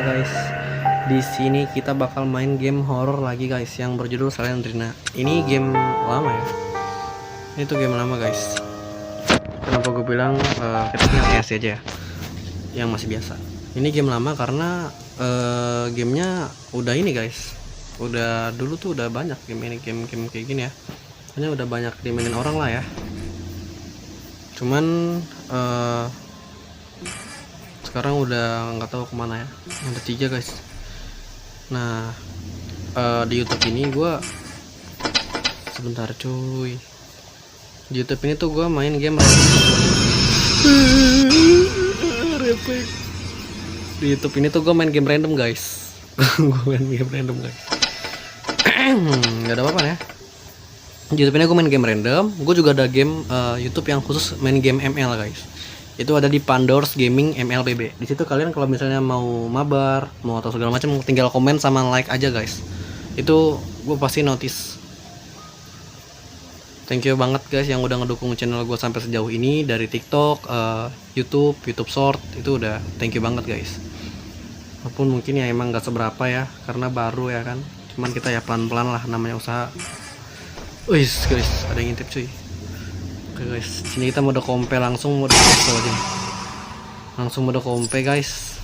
guys. Di sini kita bakal main game horror lagi guys yang berjudul Slendrina. Ini game lama ya. Ini tuh game lama guys. Kenapa gue bilang kita yang ES aja ya, yang masih biasa. Ini game lama karena gamenya udah ini guys. Udah dulu tuh udah banyak game ini, game kayak gini ya. Hanya udah banyak dimainin orang lah ya. Cuman sekarang udah nggak tahu kemana ya. Ada 3 guys. Nah di YouTube ini gue sebentar cuy. Di YouTube ini tuh gue main game di YouTube ini tuh gue main game random guys. Gue main game random guys. Nggak ada apa-apa ya. Di YouTube ini gue main game random. Gue juga ada game YouTube yang khusus main game ML guys. Itu ada di Pandors Gaming MLBB. Di situ kalian kalau misalnya mau mabar, mau atau segala macam, tinggal komen sama like aja guys. Itu gue pasti notice. Thank you banget guys yang udah ngedukung channel gue sampai sejauh ini, dari TikTok, YouTube Short, itu udah thank you banget guys. Walaupun mungkin ya emang gak seberapa ya, karena baru ya kan. Cuman kita ya pelan-pelan lah, namanya usaha. Wih guys, ada yang ngintip cuy. Oke guys, sini kita mode kompe langsung, mode kompe aja. Langsung mode kompe guys.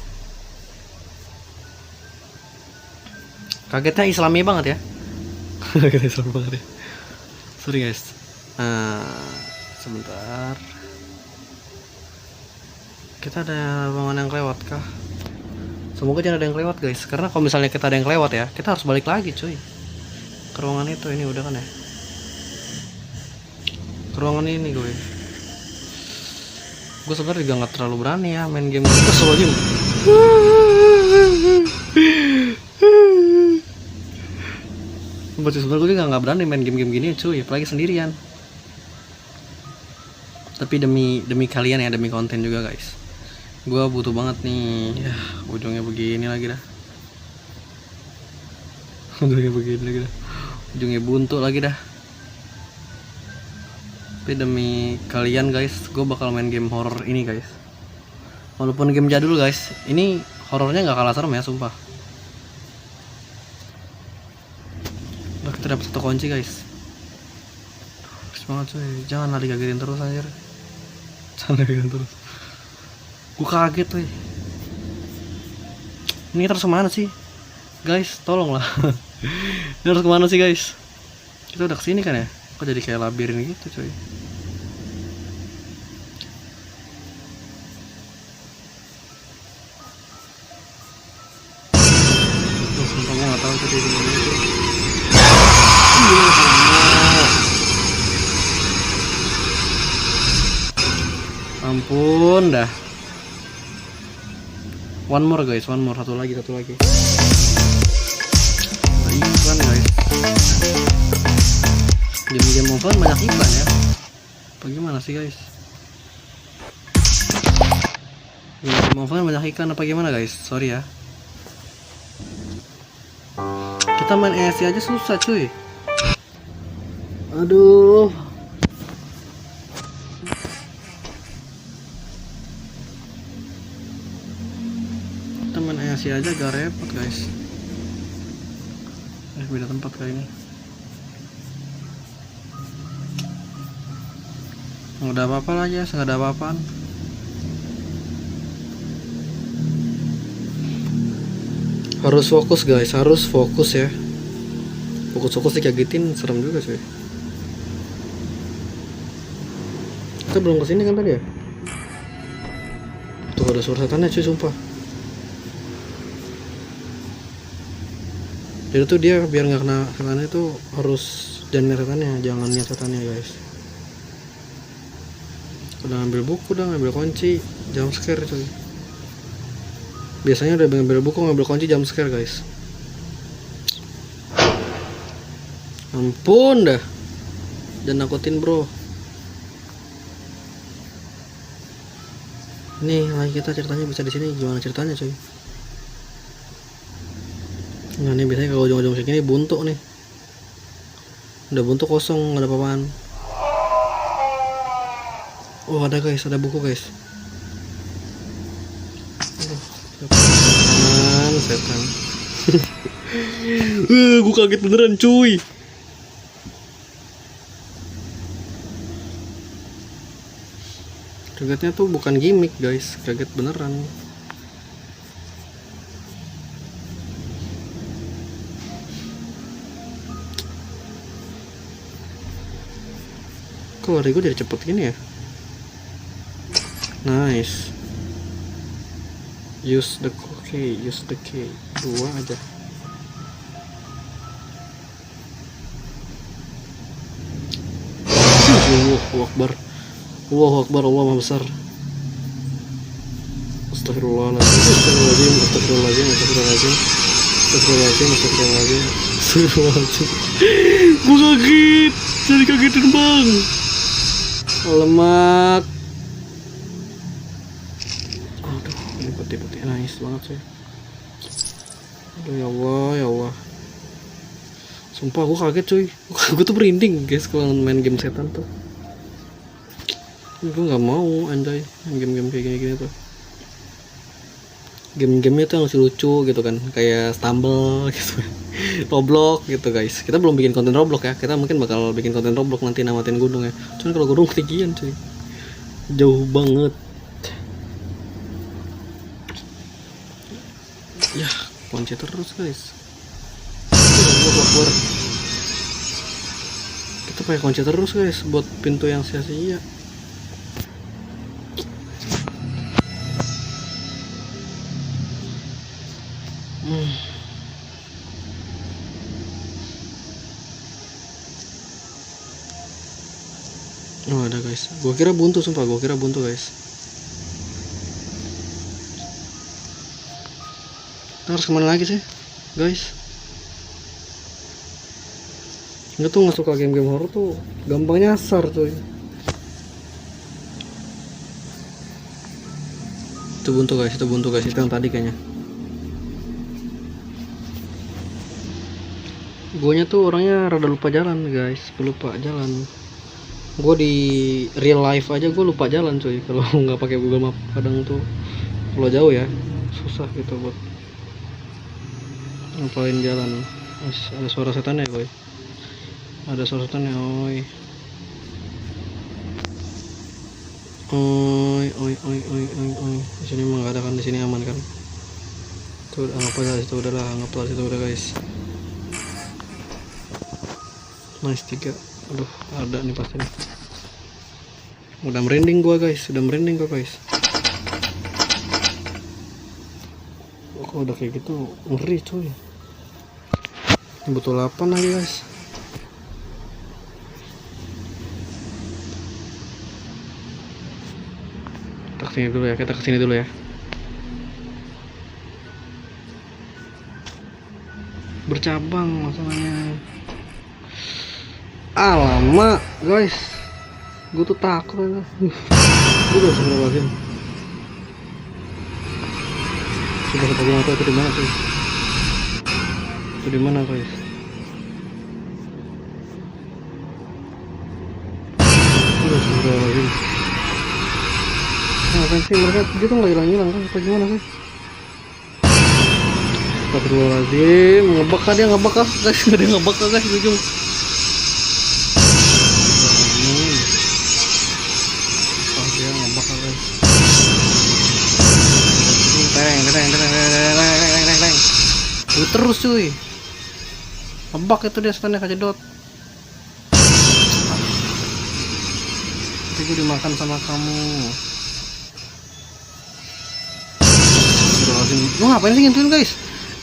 Kagetnya islami banget ya. Kagetnya islami banget ya. Sorry guys. Sebentar. Kita ada ruangan yang lewat kah? Semoga jangan ada yang lewat guys. Karena kalau misalnya kita ada yang lewat ya, kita harus balik lagi cuy. Ke ruangan itu, ini udah kan ya. Ke ruangan ini gue sebenarnya juga nggak terlalu berani ya main game kesel aja. Sebenarnya gue juga nggak berani main game-game gini cuy, apalagi sendirian. Tapi demi kalian ya, demi konten juga guys, gue butuh banget nih. Ya ujungnya begini lagi dah. Ujungnya begini lagi dah. Ujungnya buntu lagi dah. Tapi demi kalian guys, gue bakal main game horror ini guys. Walaupun game jadul guys, ini horornya nggak kalah serem ya, sumpah. Udah, kita dapat 1 kunci guys. Bagus banget cuy, jangan lari kagetin terus anjir. Jangan lari kagetin terus. Gue kaget tuh. Ini terus kemana sih guys, tolong lah. Ini harus kemana sih guys? Kita udah kesini kan ya? Kok jadi kayak labirin gitu coy. Sumpah gue gak tau tuh di mana itu. Ampun dah. One more guys, one more. Satu lagi. Iklan guys. Game offline banyak iklan ya. Bagaimana sih guys? Game offline banyak iklan apa gimana guys? Sorry ya. Kita main ESC aja susah cuy. Aduh. Kita main ESC aja agak repot guys. Beda tempat kali ini. Nggak ada apa-apa lah ya, nggak ada apa-apaan. Harus fokus guys, harus fokus ya. Fokus dikagetin serem juga sih. Kita belum kesini kan tadi ya? Tuh ada suara setannya cuy, sumpah. Jadi tuh dia biar nggak kena setannya itu harus jangan setannya, jangan lihat setannya guys. Udah ngambil buku, udah ngambil kunci, jump scare coy. Biasanya udah ngambil buku, ngambil kunci, jump scare guys. Ampun dah, dan nakutin bro. Nih lagi kita ceritanya bisa di sini, gimana ceritanya coy? Nah ini biasanya kalau ujung-ujung kayak gini buntu nih. Udah buntu kosong, nggak ada apa-apaan. Oh ada guys, ada buku guys. Aduh, setan. Gue kaget beneran cuy. Kagetnya tuh bukan gimmick guys, kaget beneran. Kok lari gue jadi cepet gini ya? Nice. Use the key, use the key. 2 aja. Allahu Akbar. Allahu Akbar, Allah Maha Besar. Astagfirullahaladzim, astagfirullahaladzim, astagfirullahaladzim, astagfirullahaladzim, astagfirullahaladzim, astagfirullahaladzim, astagfirullahaladzim. Gue kaget, jadi kagetin bang. Lemak. Aduh, ini putih-putih nice banget sih. Aduh ya Allah, ya Allah. Sumpah gue kaget cuy. Gue tuh merinding guys kalau main game setan tuh. Gue nggak mau anjay game-game kayak gini-gini tuh. Game-gamenya tuh yang lucu gitu kan, kayak Stumble gitu, Roblox gitu guys. Kita belum bikin konten Roblox ya, kita mungkin bakal bikin konten Roblox nanti namatin gunung ya. Cuman kalau gunung ketinggian cuy, jauh banget. Ya kunci terus guys. Kita pakai kunci terus guys buat pintu yang sia-sia. Oh ada guys, gua kira buntu sumpah, gua kira buntu guys. Kita harus kemana lagi sih guys? Nggak tuh nggak suka game-game horror tuh gampang nyasar tuh. Itu buntu guys, itu yang tadi kayaknya. Guanya tuh orangnya rada lupa jalan guys, lupa jalan. Gue di real life aja gue lupa jalan cuy kalau nggak pakai Google Map. Kadang tuh kalau jauh ya susah gitu buat ngapalin jalan. Ada suara setan ya boy, ada suara setan ya oi. Di sini emang nggak ada kan, di sini aman kan. Tuh anggap aja situ udah lah, anggap lah situ udah guys. Nice 3. Aduh ada nih pasti nih. Udah merinding gua guys, kok udah kayak gitu ngeri cuy. Butuh 8 lagi guys. Kita kesini dulu ya. Bercabang masalahnya. Alamak guys, gue tuh takut aja. Gue udah sebenernya lagi. Sudah ketemu apa itu di mana sih? Itu di mana guys? Udah sebenernya lagi. Ngapain sih mereka? Dia tuh nggak hilang-hilang kan? Apa gimana sih? Astagfirullahaladzim, ngebak dia ngebak guys, nggak ada ngebak guys di ujung. Dia ngebak guys. Tereng. Gue terus cuy. Ngebak itu dia setannya kajedot. Nanti gue dimakan sama kamu. Lu ngapain sih ngintuin guys?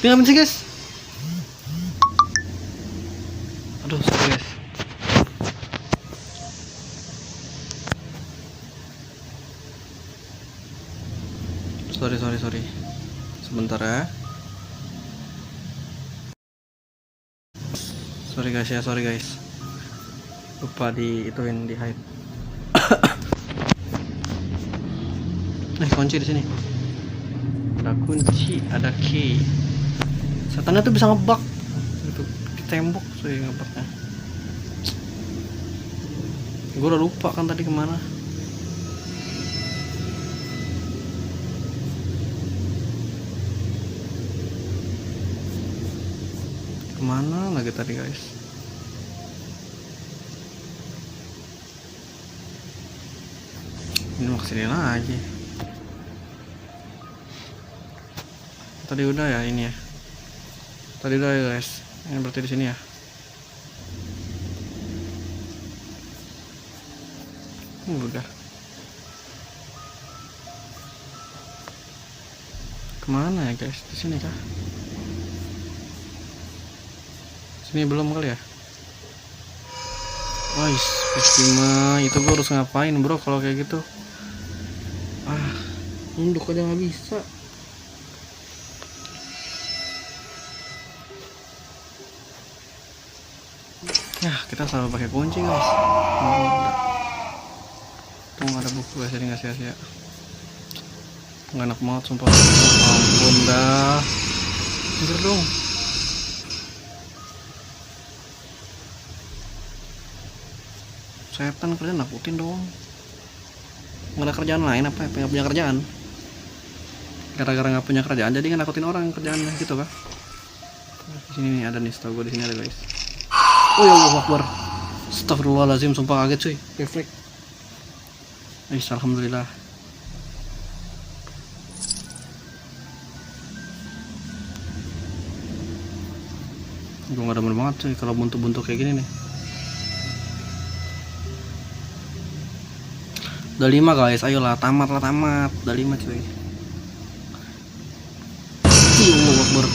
Dia ngapain sih guys? Aduh sorry guys. Sorry. Sebentar ya. Sorry guys. Lupa ituin di hide. Kunci di sini. Ada kunci, ada key. Setannya tuh bisa ngebak gitu di tembok cuy ngebaknya. Gue udah lupa kan tadi kemana. Kemana lagi tadi guys? Ini mau kesini lagi. Tadi udah ya ini ya. Tadi udah ya guys. Ini berarti di sini ya. Udah. Kemana ya guys? Di sini kah? Sini belum kali ya? Wais, Estima, itu gue harus ngapain bro kalau kayak gitu? Nunduk aja nggak bisa. Ya, kita selalu pakai kunci guys. Tuh nggak ada buku guys, jadi nggak sia-sia. Nggak enak banget sumpah. Ampun dah. Tidur dong. Setan kalian nakutin dong. Nggak ada kerjaan lain apa? Nggak punya kerjaan? Gara-gara nggak punya kerjaan jadi nakutin orang kerjaannya gitu kah? Di sini nih ada nih, setahu gue di sini ada guys. Oh ya Allah Akbar. Astagfirullahaladzim, sumpah kaget cuy. Refleks. Alhamdulillah. Gue gak demen banget cuy kalau buntu-buntu kayak gini nih. Udah 5 guys, ayolah tamat lah, tamat. Udah 5 cuy. Allahu Akbar.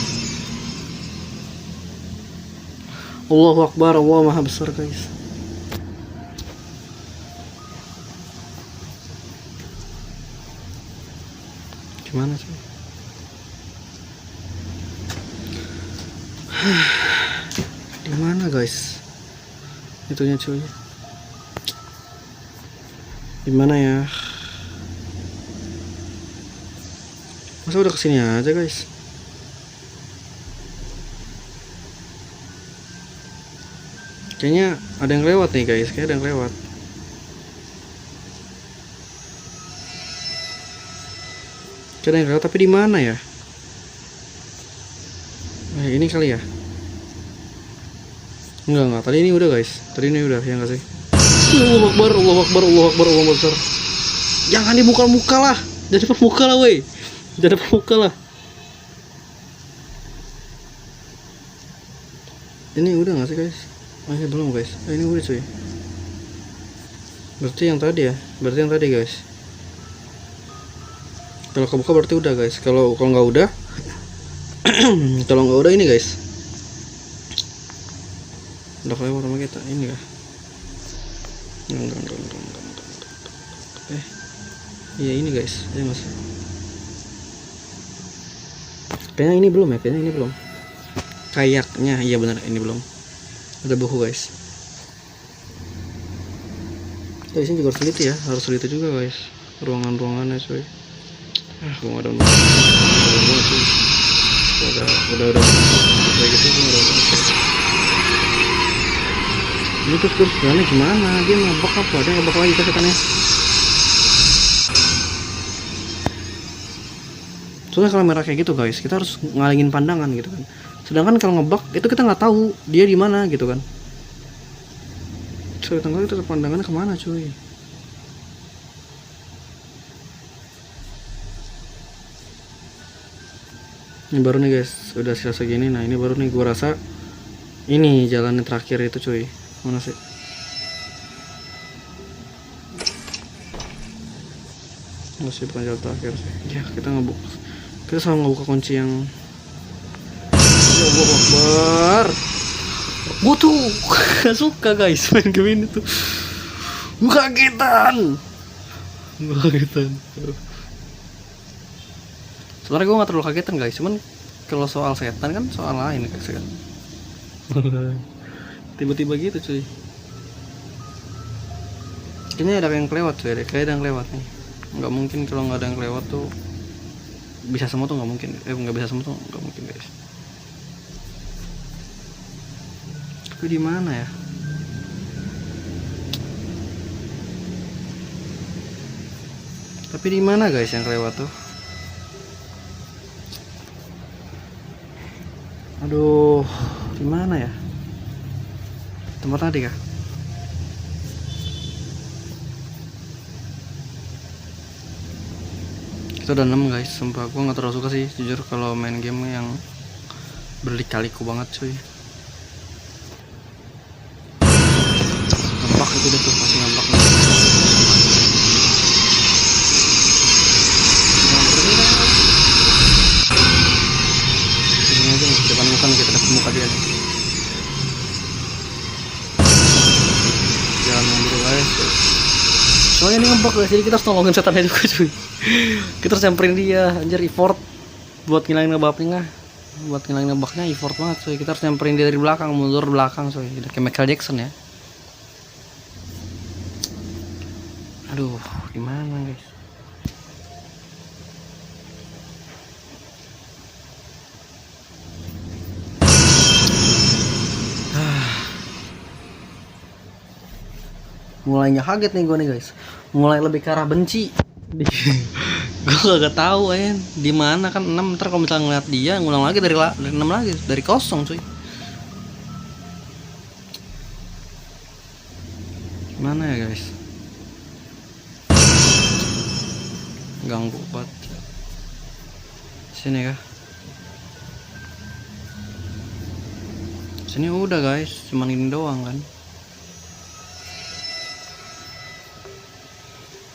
Allahu Akbar, Allah maha besar guys. Gimana sih? Di mana guys? Itunya cuy. Di mana ya? Masa udah kesini aja guys? Kayaknya ada yang lewat nih guys, kayak ada yang lewat. Kayak ada yang lewat, tapi di mana ya? Ini kali ya? Enggak, tadi ini udah guys. Tadi ini udah, ya enggak sih? Allahu Akbar, Allahu Akbar, Allahu Akbar, Allahu Akbar. Jangan dibuka muka lah. Jangan depan muka lah, woi. Jangan depan muka lah. Ini udah nggak sih guys? Ini belum guys. Ini udah cuy. Berarti yang tadi ya. Berarti yang tadi guys. Kalau kebuka berarti udah guys. Kalau nggak udah, kalau nggak udah ini guys. Udah lewat sama kita. Ini kah? Enggak. Iya ini guys. Ini mas. Kayaknya ini belum ya. Kayaknya ini belum. Kayaknya iya benar ini belum. Ada buku guys. Di sini juga harus teliti ya, harus teliti juga guys. Ruangannya coy. Gua nggak ada udah kayak gitu udah. Ini terus jalannya gimana? Dia ngebak apa? Dia ngebak lagi ke setannya. Soalnya kalau merah kayak gitu guys, kita harus ngalingin pandangan gitu kan. Sedangkan kalau ngebak itu kita nggak tahu dia di mana gitu kan. Coy, tanggal itu pandangannya kemana cuy? Ini baru nih guys, udah sisa segini. Nah ini baru nih, gua rasa ini jalannya terakhir itu cuy. Mana sih? Masih bukan jalan terakhir sih. Ya kita ngebuka, kita selalu ngebuka kunci yang. Allahu Akbar. Gue tuh gak suka guys main game ini tuh. Gue kagetan. Sebenarnya gue gak terlalu kagetan guys. Cuman kalau soal setan kan soal lain guys kan. Tiba-tiba gitu cuy. Kayaknya ada yang kelewat cuy. Kayak ada yang lewat nih. Gak mungkin kalau gak ada yang kelewat tuh. Bisa semua tuh gak mungkin. Gak bisa semua tuh gak mungkin guys. Tapi di mana ya? Tapi di mana guys yang kelewat tuh? Aduh, Di mana ya? Tempat tadi kah? Kita udah 6 guys. Sumpah gue nggak terlalu suka sih jujur kalau main game yang berlikaliku banget cuy. Ngebak itu deh tuh, pasti ngebak nih. Ini aja nih, depan muka nih, kita depan muka dia nih. Jangan mundur guys. Soalnya ini ngebak guys, jadi kita harus nolongin setannya juga cuy. Kita harus nyamperin dia, anjir effort buat ngilangin ngebaknya. Buat ngilangin ngebaknya effort banget cuy. Kita harus nyamperin dia dari belakang, mundur belakang cuy. Udah kayak Michael Jackson ya. Aduh, gimana guys? Mulainya kaget nih gue nih guys. Mulai lebih ke arah benci. Gue gak tahu di mana kan 6, ntar kalau misalnya ngeliat dia ngulang lagi dari 6 lagi, dari kosong cuy. Mana ya guys? Ganggu banget. Sini kah? Sini udah guys, cuman ini doang kan.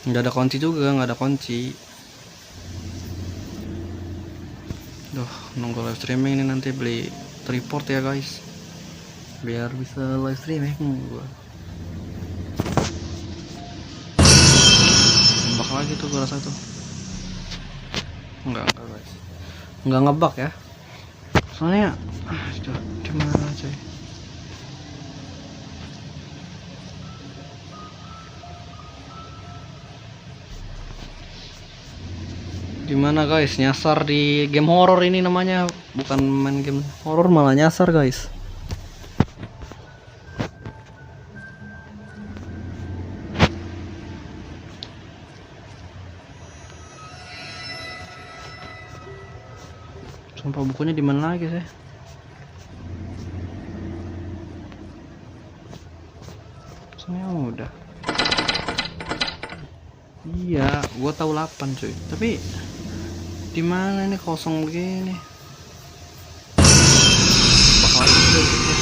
Nggak ada kunci juga, nggak ada kunci. Duh, nunggu live streaming ini nanti beli tripod ya guys, biar bisa live streaming gua. Ngebak lagi tuh gua rasa tuh. Enggak guys, nggak ngebak ya. Soalnya gimana coy? Gimana guys, nyasar di game horror ini namanya, bukan main game horror malah nyasar guys. Sumpah bukunya di mana lagi sih? Soalnya udah. Iya, gua tahu 8 cuy, tapi di mana ini kosong begini? Bakal ada gitu.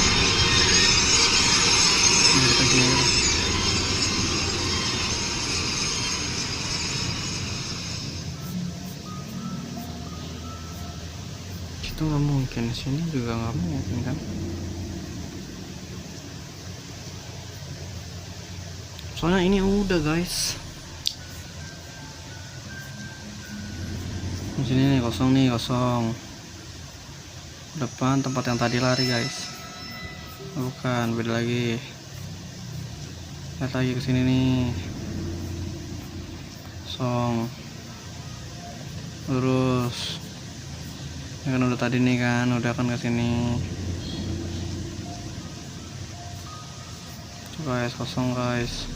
Ini kita gini aja. Itu nggak mungkin, sini juga nggak mungkin kan? Soalnya ini udah guys. Di sini nih kosong. Depan tempat yang tadi lari guys. Bukan, beda lagi. Lihat lagi ke sini nih. Kosong. Lurus. Ini kan udah tadi nih kan, udah kan ke sini. Guys, kosong guys.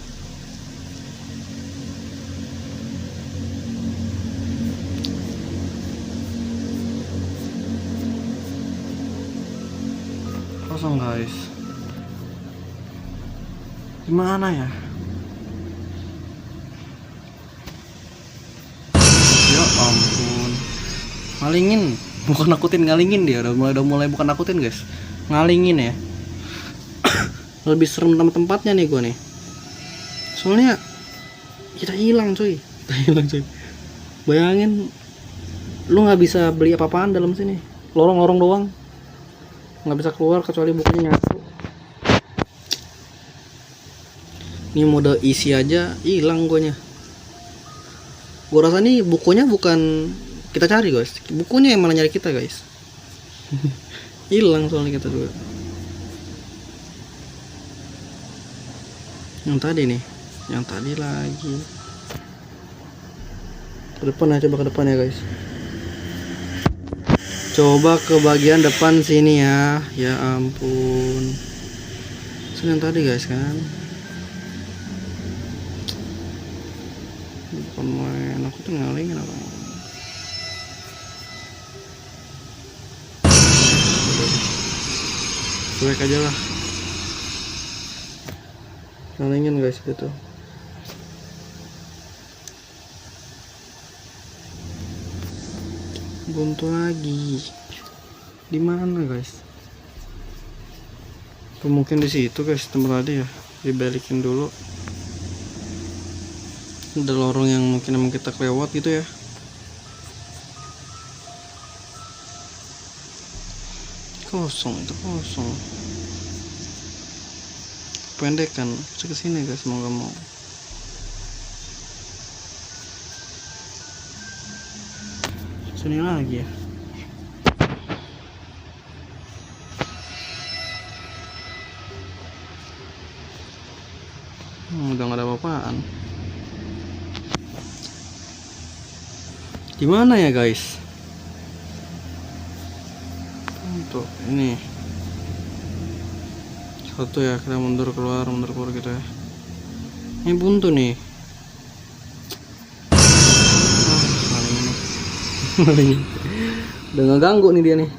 Kosong guys. Gimana ya? Ya ampun. Ngalingin, bukan nakutin, ngalingin dia. Udah mulai bukan nakutin guys. Ngalingin ya. Lebih serem tempatnya nih gua nih. Soalnya kita hilang cuy. Bayangin lu nggak bisa beli apa-apaan dalam sini. Lorong-lorong doang. Nggak bisa keluar kecuali bukunya nyatu. Ini mode isi aja hilang guanya. Gua rasa nih bukunya bukan kita cari guys, bukunya yang malah nyari kita guys. Hilang soalnya kita juga. Yang tadi nih, yang tadi lagi. Ke depan ya, coba ke depan ya guys. Coba ke bagian depan sini ya. Ya ampun. Sini yang tadi guys kan. Bukan main, aku tuh ngalingin apa. cuek aja lah. Kalengin guys gitu. Buntu lagi. Di mana guys? Mungkin di situ guys tempat tadi ya. Dibalikin dulu. Ada lorong yang mungkin emang kita kelewat gitu ya. Kosong itu kosong. Pendek kan. Bisa kesini guys mau gak mau. Sini lagi ya. Udah gak ada apa-apaan. Gimana ya guys? Untuk ini satu ya, kita mundur keluar gitu ya. Ini buntu nih. Paling ini. Udah nggak ganggu nih dia nih.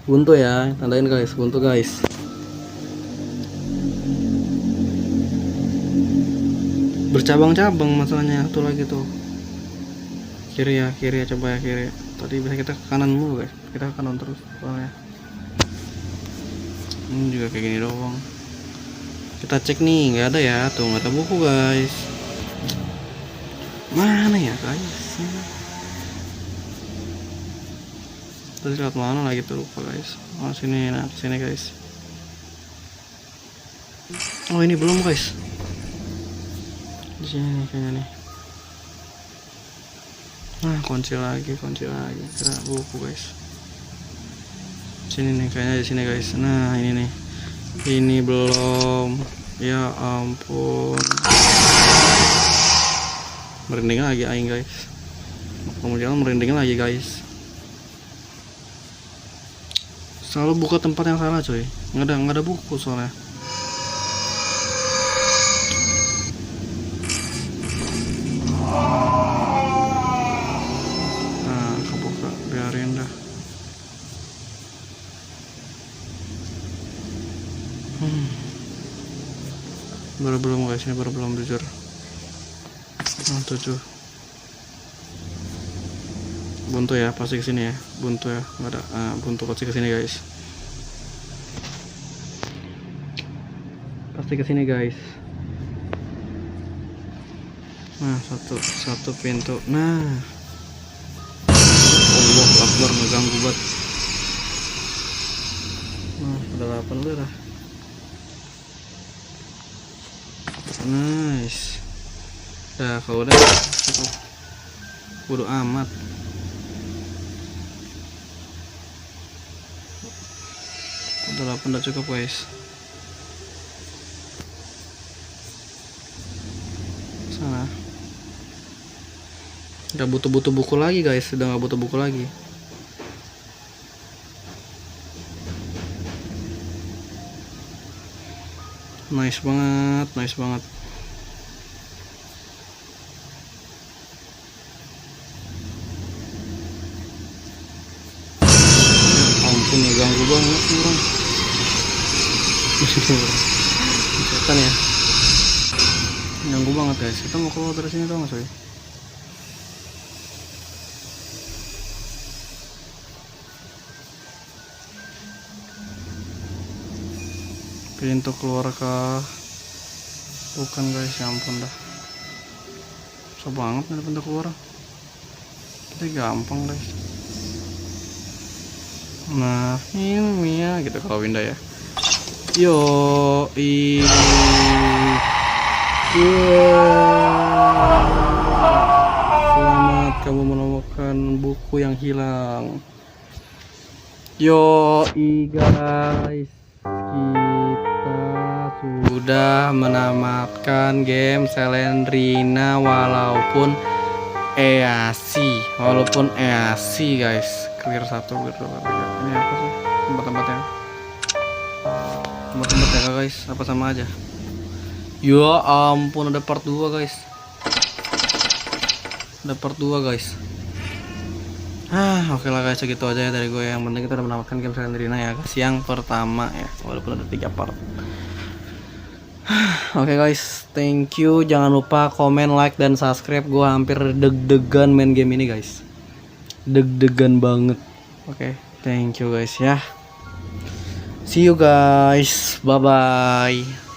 Buntu ya, tandain guys, buntu guys. Bercabang-cabang masalahnya tuh lagi tuh. Kiri ya, coba ya kiri. Tadi bisa kita ke kanan mulu guys, kita ke kanan terus soalnya. Ini juga kayak gini doang. Kita cek nih, nggak ada ya, tuh nggak ada buku guys. Mana ya guys? Terus lihat mana lagi tuh lupa guys. Oh sini, nah sini guys. Oh ini belum guys. Di sini nih kayaknya nih. Nah kunci lagi, kira buku guys. Sini nih kayaknya di sini guys. Nah ini nih, ini belum. Ya ampun, merinding lagi aing guys. Kemudian merinding lagi guys. Selalu buka tempat yang salah coy. Nggak ada buku soalnya. Nah kebuka, biarin dah. Baru belum guys, ini baru belum jujur. 7 buntu ya, pasti kesini ya, buntu ya, nggak ada buntu pasti kesini guys, pasti kesini guys. Nah satu pintu, nah Allah Akbar, ngeganggu banget. Nah ada 8 dah. Nice. Nah kalau udah cukup, bodo amat. Udah 8 udah cukup guys. Sana. Udah butuh buku lagi guys, udah nggak butuh buku lagi. Nice banget, nice banget. Ampun ganggu banget orang. Setan ya. Ganggu banget guys. Kita mau keluar dari sini dong coy. Pintu keluar kah? Bukan guys, ya ampun dah. Susah banget nih pintu keluar. Tapi gampang guys. Nah ini ya gitu kalau pindah ya. Yo selamat kamu menemukan buku yang hilang. Yo guys, sudah menamatkan game Slendrina walaupun EASI guys. Clear 1 gitu. Ini apa sih tempat-tempatnya guys, apa sama aja. Ya ampun, ada part 2 guys, ada part 2 guys. Oke lah guys, segitu aja ya dari gue. Yang penting kita udah menamatkan game Slendrina ya guys, yang pertama ya, walaupun ada 3 part. Oke guys, thank you. Jangan lupa komen, like, dan subscribe. Gue hampir deg-degan main game ini guys, deg-degan banget. Oke, thank you guys ya. See you guys, bye bye.